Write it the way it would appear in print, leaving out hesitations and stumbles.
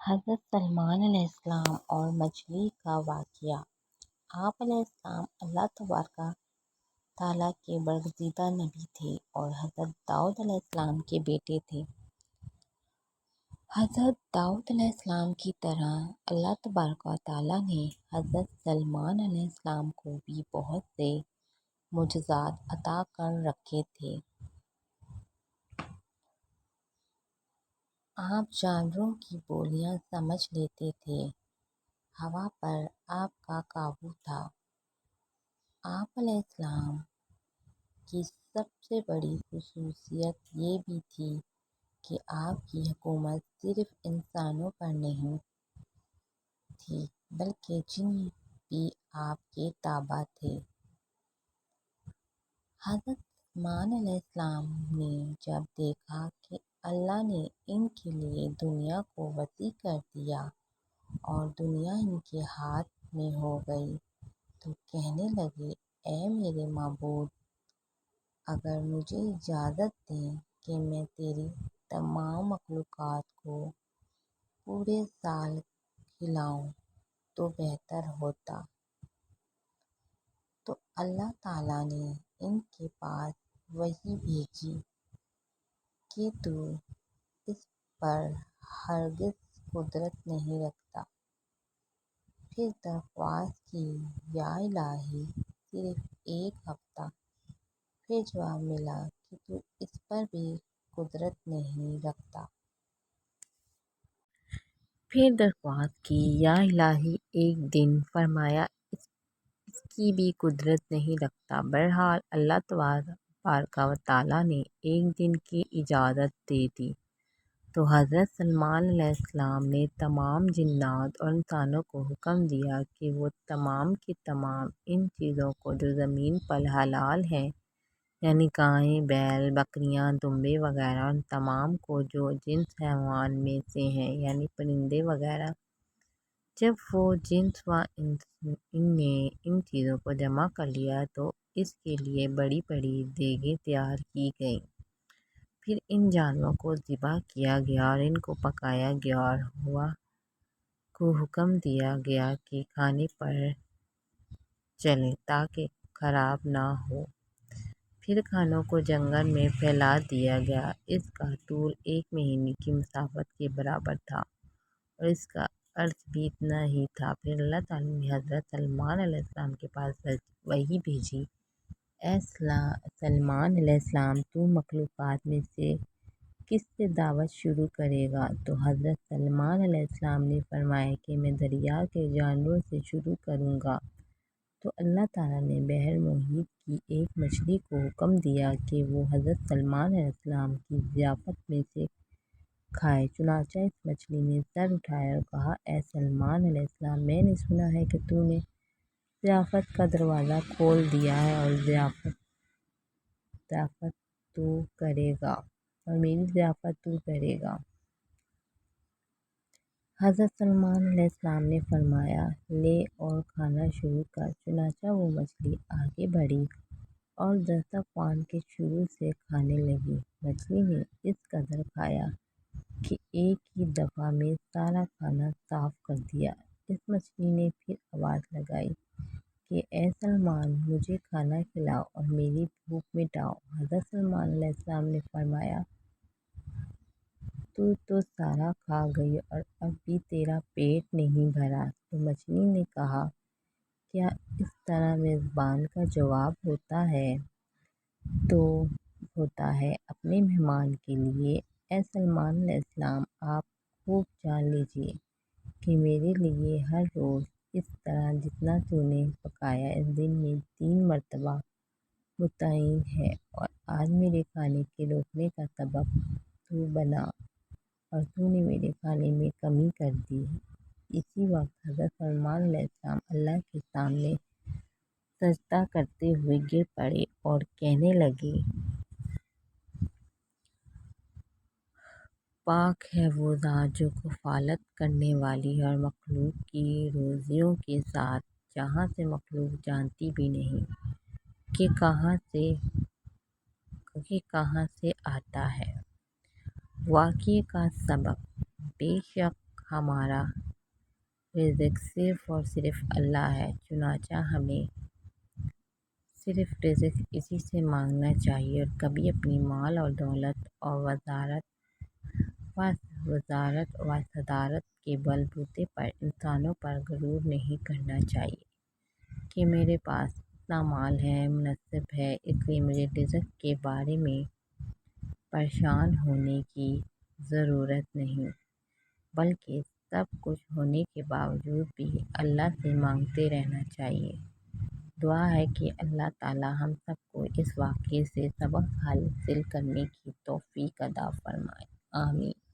حضرت سلمان علیہ السلام اور مچھلی کا واقعہ۔ آپ علیہ السلام اللہ تبارک تعالیٰ کے برگزیدہ نبی تھے اور حضرت داؤد علیہ السلام کے بیٹے تھے۔ حضرت داؤد علیہ السلام کی طرح اللہ تبارک تعالیٰ نے حضرت سلمان علیہ السلام کو بھی بہت سے معجزات عطا کر رکھے تھے۔ آپ جانوروں کی بولیاں سمجھ لیتے تھے۔ ہوا پر آپ کا قابو تھا۔ آپ علیہ السلام کی سب سے بڑی خصوصیت یہ بھی تھی کہ آپ کی حکومت صرف انسانوں پر نہیں تھی بلکہ جن بھی آپ کے تابع تھے۔ حضرت سلمان علیہ السلام نے جب دیکھا کہ اللہ نے ان کے لیے دنیا کو وسیع کر دیا اور دنیا ان کے ہاتھ میں ہو گئی تو کہنے لگے، اے میرے معبود، اگر مجھے اجازت دیں کہ میں تیری تمام مخلوقات کو پورے سال کھلاؤں تو بہتر ہوتا۔ تو اللہ تعالیٰ نے ان کے پاس وحی بھیجی کہ تو اس پر ہرگز قدرت نہیں رکھتا۔ پھر درخواست کی، یا الہی، صرف ایک ہفتہ۔ پھر جواب ملا کہ تو اس پر بھی قدرت نہیں رکھتا۔ پھر درخواست کی، یا الہی، ایک دن۔ فرمایا، اس کی بھی قدرت نہیں رکھتا۔ بہرحال اللہ تبارک و تعالیٰ نے ایک دن کی اجازت دے دی تو حضرت سلمان علیہ السلام نے تمام جنات اور انسانوں کو حکم دیا کہ وہ تمام کے تمام ان چیزوں کو جو زمین پر حلال ہیں، یعنی گائیں، بیل، بکریاں، دمبے وغیرہ، ان تمام کو جو جنس حیوان میں سے ہیں، یعنی پرندے وغیرہ، جب وہ جنس و ان نے ان چیزوں کو جمع کر لیا تو اس کے لیے بڑی بڑی دیگیں تیار کی گئیں۔ پھر ان جانوروں کو ذبح کیا گیا اور ان کو پکایا گیا اور ہوا کو حکم دیا گیا کہ کھانے پر چلیں تاکہ خراب نہ ہو۔ پھر کھانوں کو جنگل میں پھیلا دیا گیا۔ اس کا طول 1 مہینے کی مسافت کے برابر تھا اور اس کا عرض بھی اتنا ہی تھا۔ پھر اللہ تعالیٰ نے حضرت سلمان علیہ السلام کے پاس وحی بھیجی، اے سلمان علیہ السلام، تو مخلوقات میں سے کس سے دعوت شروع کرے گا؟ تو حضرت سلمان علیہ السلام نے فرمایا کہ میں دریا کے جانوروں سے شروع کروں گا۔ تو اللہ تعالیٰ نے بحر محیط کی ایک مچھلی کو حکم دیا کہ وہ حضرت سلمان علیہ السلام کی ضیافت میں سے کھائے۔ چنانچہ اس مچھلی نے سر اٹھایا اور کہا، اے سلمان علیہ السلام، میں نے سنا ہے کہ تو نے ضیافت کا دروازہ کھول دیا ہے اور ضیافت تو کرے گا اور میری ضیافت تو کرے گا۔ حضرت سلمان علیہ السلام نے فرمایا، لے اور کھانا شروع کر۔ چنانچہ وہ مچھلی آگے بڑھی اور دسترخوان کے شروع سے کھانے لگی۔ مچھلی نے اس قدر کھایا کہ ایک ہی دفعہ میں سارا کھانا صاف کر دیا۔ اس مچھلی نے پھر آواز لگائی کہ اے سلمان، مجھے کھانا کھلاؤ اور میری بھوک مٹاؤ۔ حضرت سلمان علیہ السلام نے فرمایا، تو سارا کھا گئی اور اب بھی تیرا پیٹ نہیں بھرا۔ تو مچھلی نے کہا، کیا اس طرح میزبان کا جواب ہوتا ہے؟ تو ہوتا ہے اپنے مہمان کے لیے۔ اے سلمان علیہ السلام، آپ خوب جان لیجیے کہ میرے لیے ہر روز اس طرح جتنا تو نے پکایا اس دن میں 3 مرتبہ متعین ہے، اور آج میرے کھانے کے روکنے کا سبب تو بنا اور تو نے میرے کھانے میں کمی کر دی۔ اسی وقت حضرت سلمان علیہ السلام اللہ کے سامنے سجدہ کرتے ہوئے گر پڑے اور کہنے لگے، پاک ہے وہ ذات جو کفالت کرنے والی ہے اور مخلوق کی روزیوں کے ساتھ، جہاں سے مخلوق جانتی بھی نہیں کہ کہاں سے آتا ہے۔ واقعے کا سبق: بے شک ہمارا رزق صرف اور صرف اللہ ہے، چنانچہ ہمیں صرف رزق اسی سے مانگنا چاہیے اور کبھی اپنی مال اور دولت اور وزارت و صدارت کے بل بوتے پر انسانوں پر غرور نہیں کرنا چاہیے کہ میرے پاس اتنا مال ہے، منصب ہے، اس لیے مجھے رزق کے بارے میں پریشان ہونے کی ضرورت نہیں، بلکہ سب کچھ ہونے کے باوجود بھی اللہ سے مانگتے رہنا چاہیے۔ دعا ہے کہ اللہ تعالی ہم سب کو اس واقعے سے سبق حاصل کرنے کی توفیق عطا فرمائے۔ آمین۔